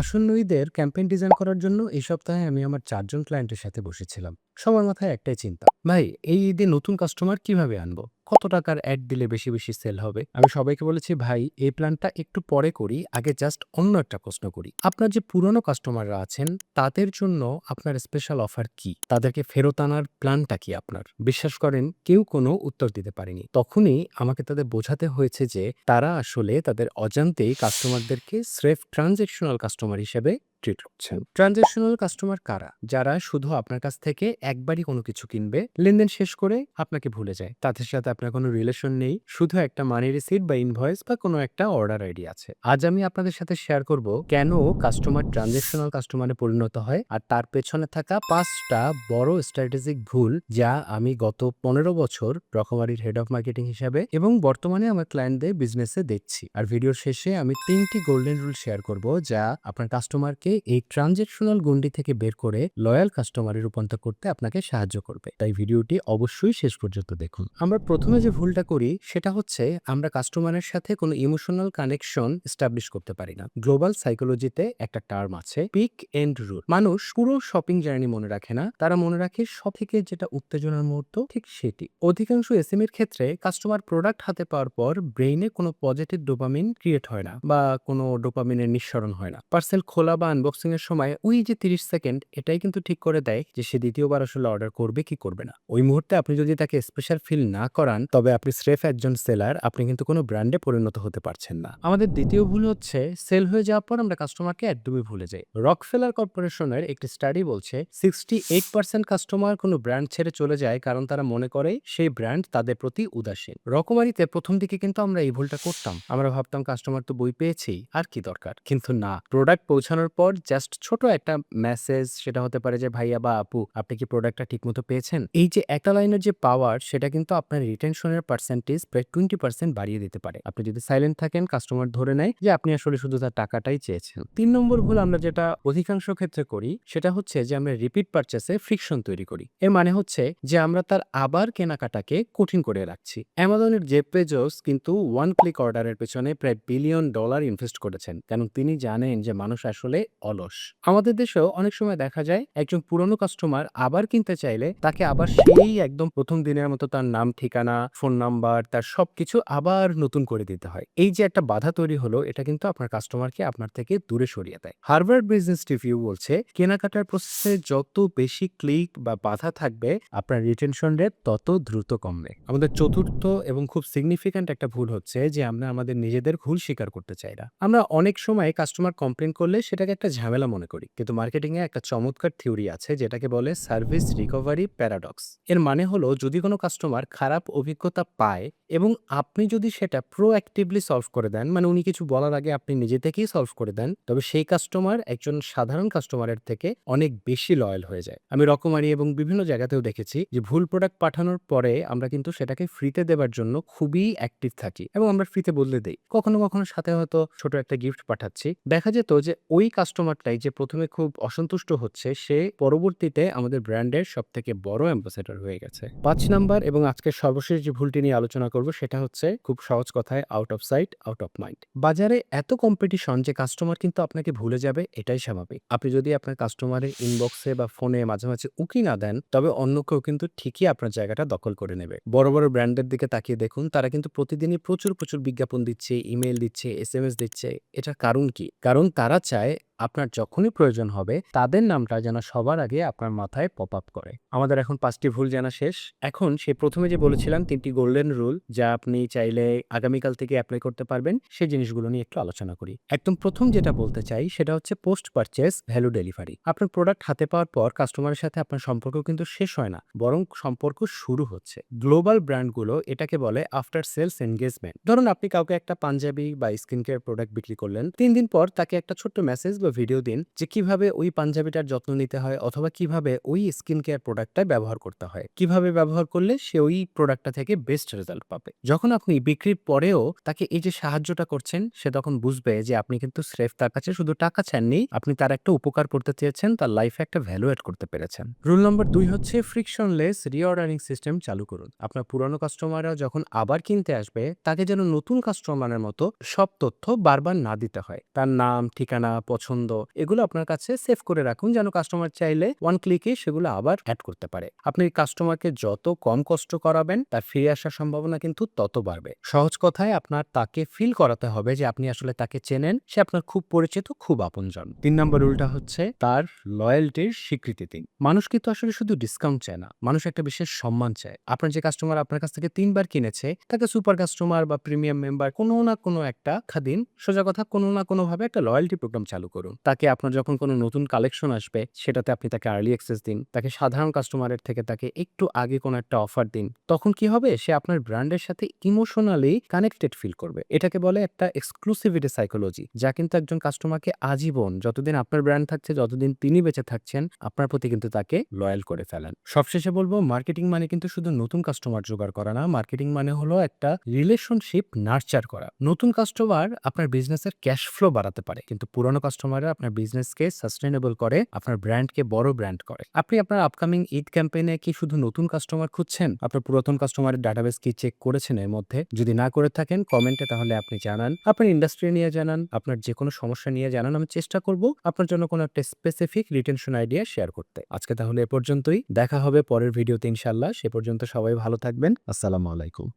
আসন্ন ঈদের campaign design করার জন্য এই সপ্তাহে আমি আমার ৪ জন ক্লায়েন্টের সাথে বসেছিলাম। সবার মাথায় একটাই চিন্তা, ভাই এই ঈদে নতুন কাস্টমার কিভাবে আনবো? কত টাকার অ্যাড দিলে বেশি বেশি সেল হবে? আমি সবাইকে বলেছি, ভাই এই প্ল্যানটা একটু পরে করি, আগে জাস্ট অন্য একটা প্রশ্ন করি। আপনার যে পুরনো কাস্টমাররা আছেন তাদের জন্য আপনার স্পেশাল অফার কি? তাদেরকে ফেরত আনার প্ল্যানটা কি আপনার? বিশ্বাস করেন কেউ কোনো উত্তর দিতে পারেনি। তখনই আমাকে তাদের বোঝাতে হয়েছে যে তারা আসলে তাদের অজান্তেই কাস্টমারদেরকে স্রেফ ট্রানজ্যাকশনাল কাস্টমার হিসেবে ট্রিট করছেন। ট্রানজ্যাকশনাল কাস্টমার কারা? যারা শুধু আপনার কাছ থেকে একবারই কোনো কিছু কিনবে, লেনদেন শেষ করে আপনাকে ভুলে যায়। তাদের সাথে আপনার কোনো রিলেশন নেই, শুধু একটা মানি রিসিট বা ইনভয়েস বা কোনো একটা অর্ডার আইডি আছে। আজ আমি আপনাদের সাথে শেয়ার করব কেন কাস্টমার ট্রানজ্যাকশনাল কাস্টমারে পরিণত হয় আর তার পেছনে থাকা ৫টা বড় স্ট্র্যাটেজিক ভুল যা আমি গত ১৫ বছর রকমারির হেড অফ মার্কেটিং হিসাবে এবং বর্তমানে আমার ক্লায়েন্টদের বিজনেসে দেখছি। আর ভিডিওর শেষে আমি ৩টি গোল্ডেন রুল শেয়ার করব যা আপনার কাস্টমারকে এই ট্রানজ্যাকশনাল গণ্ডি থেকে বের করে লয়াল কাস্টমারে রূপান্তর করতে আপনাকে সাহায্য করবে। তাই ভিডিওটি অবশ্যই শেষ পর্যন্ত দেখুন। আমরা প্রথমে যে ভুলটা করি সেটা হচ্ছে আমরা কাস্টমারের সাথে কোনো ইমোশনাল কানেকশন এস্টাবলিশ করতে পারি না। গ্লোবাল সাইকোলজিতে একটা টার্ম আছে, পিক এন্ড রুল। মানুষ পুরো শপিং জার্নি মনে রাখে না, তারা মনে রাখে সবথেকে যেটা উত্তেজনার মুহূর্ত ঠিক সেটি। অধিকাংশ এসএমএর ক্ষেত্রে কাস্টমার প্রোডাক্ট হাতে পাওয়ার পর ব্রেইনে কোনো পজিটিভ ডোপামিন ক্রিয়েট হয় না বা কোনো ডোপামিনের নিঃসরণ হয় না। পার্সেল খোলা বা আনবক্সিং এর সময় ওই যে 30 সেকেন্ড, এটাই কিন্তু ঠিক করে দেয় যে সে দ্বিতীয়বার আসলে অর্ডার করবে কি করবে না। ওই মুহূর্তে আপনি যদি তাকে স্পেশাল ফিল না করান, তবে আপনি স্রেফ একজন সেলার, আপনি কিন্তু কোনো ব্র্যান্ডে পরিণত হতে পারছেন না। আমাদের দ্বিতীয় ভুল হচ্ছে সেল হয়ে যাওয়ার পর আমরা কাস্টমারকে একদমই ভুলে যাই। রকফেলার কর্পোরেশনের একটি স্টাডি বলছে 68% কাস্টমার কোনো ব্র্যান্ড ছেড়ে চলে যায় কারণ তারা মনে করে সেই ব্র্যান্ড তাদের প্রতি উদাসীন। রকমারিতে প্রথম দিকে কিন্তু আমরা এই ভুলটা করতাম। আমরা ভাবতাম কাস্টমার তো বই পেয়েছেই, আর কি দরকার। কিন্তু না, প্রোডাক্ট পৌঁছানোর পর জাস্ট ছোট একটা মেসেজ, সেটা হতে পারে যে ভাইয়া বা আপু আপনি কি প্রোডাক্টটা ঠিকমতো পেয়েছেন, এই যে একটা লাইনের যে পাওয়ার, সেটা কিন্তু আপনার রিটেনশনের পার্সেন্টেজ প্রায় 20% বাড়িয়ে দিতে পারে। আপনি যদি সাইলেন্ট থাকেন, কাস্টমার ধরে নেয় যে আপনি আসলে শুধু তার টাকাটাই চেয়েছেন। ৩ নম্বর ভুল আমরা যেটা অধিকাংশ ক্ষেত্রে করি সেটা হচ্ছে যে আমরা রিপিট পারচেসে ফ্রিকশন তৈরি করি। এর মানে হচ্ছে যে আমরা তার আবার কেনাকাটাকে কঠিন করে রাখছি। অ্যামাজনের জেফ বেজোস কিন্তু ওয়ান ক্লিক অর্ডারের পেছনে প্রায় $1 বিলিয়ন ইনভেস্ট করেছেন, কারণ তিনি জানেন যে মানুষ আসলে অলস। আমাদের দেশেও অনেক সময় দেখা যায় একজন পুরনো কাস্টমার আবার কিনতে চাইলে তাকে আবার সেই একদম প্রথম দিনের মতো তার নাম, ঠিকানা, ফোন নাম্বার, তার সবকিছু আবার নতুন করে দিতে হয়। এই যে একটা বাধা তৈরি হলো, এটা কিন্তু আপনার কাস্টমারকে আপনার থেকে দূরে সরিয়ে দেয়। হার্ভার্ড বিজনেস রিভিউ বলছে কেনাকাটার প্রসেসে যত বেশি ক্লিক বা বাধা থাকবে, আপনার রিটেনশন রেট তত দ্রুত কমবে। আমাদের চতুর্থ এবং খুব সিগনিফিক্যান্ট একটা ভুল হচ্ছে যে আমরা আমাদের নিজেদের ভুল স্বীকার করতে চাই না। আমরা অনেক সময় কাস্টমার কমপ্লেন করলে সেটাকে একটা ঝামেলা মনে করি, কিন্তু মার্কেটিং এ একটা চমৎকার থিওরি আছে যেটাকে বলে সার্ভিস রিকভারি প্যারাডক্স। এর মানে হলো যদি কোনো কাস্টমার খারাপ অভিজ্ঞতা পায় এবং আপনি যদি সেটা প্রোঅ্যাক্টিভলি সলভ করে দেন, মানে উনি কিছু বলার আগে আপনি নিজে থেকেই সলভ করে দেন, তবে সেই কাস্টমার একজন সাধারণ কাস্টমারের থেকে অনেক বেশি লয়াল হয়ে যায়। আমি রকমারি এবং বিভিন্ন জায়গাতেও দেখেছি যে ভুল প্রোডাক্ট পাঠানোর পরে আমরা কিন্তু সেটাকে ফ্রিতে দেবার জন্য খুবই অ্যাক্টিভ থাকি এবং আমরা ফ্রিতে বদলে দেই। কখনো কখনো সাথে হয়তো ছোট একটা গিফট পাঠাচ্ছি। দেখা যেত যে ওই কাস্টমারটাই যে প্রথমে খুব অসন্তুষ্ট হচ্ছে, সে পরবর্তীতে আমাদের ব্র্যান্ডের সবথেকে বড় অ্যাম্বাসেডর হয়ে গেছে। ৫ নাম্বার এবং আজকের সর্বশেষ যে ভুলটি নিয়ে আলোচনা করব সেটা হচ্ছে খুব সহজ কথায় out of sight out of mind. বাজারে এত কম্পিটিশন যে কাস্টমার কিন্তু আপনাকে ভুলে যাবে, এটাই স্বাভাবিক। আপনি যদি আপনার কাস্টমারের ইনবক্সে বা ফোনে মাঝে মাঝে উকি না দেন, তবে অন্য কেউ কিন্তু ঠিকই আপনার জায়গাটা দখল করে নেবে। বড় বড় ব্র্যান্ডের দিকে তাকিয়ে দেখুন, তারা কিন্তু প্রতিদিনই প্রচুর প্রচুর বিজ্ঞাপন দিচ্ছে, ইমেল দিচ্ছে, এসএমএস দিচ্ছে। এটার কারণ কি? কারণ তারা চায় আপনার যখনই প্রয়োজন হবে তাদের নামটা যেন সবার আগে আপনার মাথায় পপ আপ করে। আমাদের এখন ৫টি ভুল জানা শেষ। এখন সে প্রথমে যে বলেছিলাম ৩টি গোল্ডেন রুল যা আপনি চাইলে আগামীকাল থেকে অ্যাপ্লাই করতে পারবেন, সেই জিনিসগুলো নিয়ে একটু আলোচনা করি। একদম প্রথম যেটা বলতে চাই সেটা হচ্ছে পোস্ট পারচেজ ভ্যালু ডেলিভারি। আপনার প্রোডাক্ট হাতে পাওয়ার পর কাস্টমারের সাথে আপনার সম্পর্ক কিন্তু শেষ হয় না, বরং সম্পর্ক শুরু হচ্ছে। গ্লোবাল ব্র্যান্ডগুলো এটাকে বলে আফটার সেলস এনগেজমেন্ট। ধরুন আপনি কাউকে একটা পাঞ্জাবি বা স্কিন কেয়ার প্রোডাক্ট বিক্রি করলেন, ৩ দিন পর তাকে একটা ছোট্ট মেসেজ বা ভিডিও দিন যে কিভাবে ওই পাঞ্জাবিটার যত্ন নিতে হয় অথবা কিভাবে ওই স্কিন কেয়ার প্রোডাক্টটা ব্যবহার করতে হয়, কিভাবে ব্যবহার করলে সে ওই প্রোডাক্টটা থেকে বেস্ট রেজাল্ট পাবে। যখন আপনি বিক্রির পরেও তাকে এই যে সাহায্যটা করছেন, সে তখন বুঝবে যে আপনি কিন্তু স্রেফ তার কাছে শুধু টাকা চাননি, আপনি তার একটা উপকার করতে চেয়েছেন, তার লাইফে একটা ভ্যালু এড করতে পেরেছেন। রুল নম্বর ২ হচ্ছে ফ্রিকশনলেস রিঅর্ডারিং সিস্টেম চালু করুন। আপনার পুরনো কাস্টমাররা যখন আবার কিনতে আসবে, তাকে যেন নতুন কাস্টমারের মতো সব তথ্য বারবার না দিতে হয়। তার নাম, ঠিকানা, পছন্দ, পছন্দ, এগুলো আপনার কাছে সেভ করে রাখুন যেন কাস্টমার চাইলে ওয়ান ক্লিকে সেগুলো আবার অ্যাড করতে পারে। আপনি কাস্টমারকে যত কম কষ্ট করাবেন তার ফিরে আসার সম্ভাবনা কিন্তু তত বাড়বে। সহজ কথায় আপনার তাকে ফিল করাতে হবে যে আপনি আসলে তাকে চেনেন, সে আপনার খুব পরিচিত, খুব আপনজন। ৩ নম্বর রুলটা হচ্ছে তার লয়াল্টির স্বীকৃতি দিন। মানুষ কিন্তু আসলে শুধু ডিসকাউন্ট চায় না, মানুষ একটা বিশেষ সম্মান চায়। আপনার যে কাস্টমার আপনার কাছ থেকে ৩ বার কিনেছে তাকে সুপার কাস্টমার বা প্রিমিয়াম মেম্বার কোনো না কোনো একটা দিন। সোজা কথা কোনো না কোনোভাবে একটা লয়াল্টি প্রোগ্রাম চালু করুন। তাকে আপনার যখন কোনো নতুন কালেকশন আসবে সেটাতে আপনি তাকে আর্লি অ্যাক্সেস দিন। তাকে সাধারণ কাস্টমারের থেকে তাকে একটু আগে কোনো একটা অফার দিন। তখন কি হবে? সে আপনার ব্র্যান্ডের সাথে ইমোশনালি কানেক্টেড ফিল করবে। এটাকে বলে একটা এক্সক্লুসিভিটি সাইকোলজি, যা কিন্তু একজন কাস্টমারকে আজীবন যতদিন আপনার ব্র্যান্ড থাকছে, যতদিন তিনি বেঁচে থাকছেন, আপনার প্রতি কিন্তু তাকে লয়াল করে ফেলেন। সবশেষে বলব, মার্কেটিং মানে কিন্তু শুধু নতুন কাস্টমার জোগাড় করা না। মার্কেটিং মানে হলো একটা রিলেশনশিপ নার্চার করা। নতুন কাস্টমার আপনার বিজনেসের ক্যাশ ফ্লো বাড়াতে পারে, কিন্তু পুরনো কাস্টমাররা আপনার বিজনেসকে সাস্টেনেবল করে, আপনার ব্র্যান্ডকে বড় ব্র্যান্ড করে। আপনি আপনার আপকামিং ঈদ ক্যাম্পেইনে কি শুধু নতুন কাস্টমার খুঁজছেন? আপনার পুরাতন কাস্টমারের ডাটাবেস কি চেক করেছেন এর মধ্যে? যদি না করে থাকেন কমেন্টে তাহলে আপনি জানান। আপনার ইন্ডাস্ট্রি নিয়ে জানান, আপনার যে কোনো সমস্যা নিয়ে জানান। আমি চেষ্টা করব আপনার জন্য কোনো একটা স্পেসিফিক রিটেনশন আইডিয়া শেয়ার করতে। আজকে তাহলে এ পর্যন্তই। দেখা হবে পরের ভিডিওতে ইনশাআল্লাহ। সে পর্যন্ত সবাই ভালো থাকবেন। আসসালামু আলাইকুম।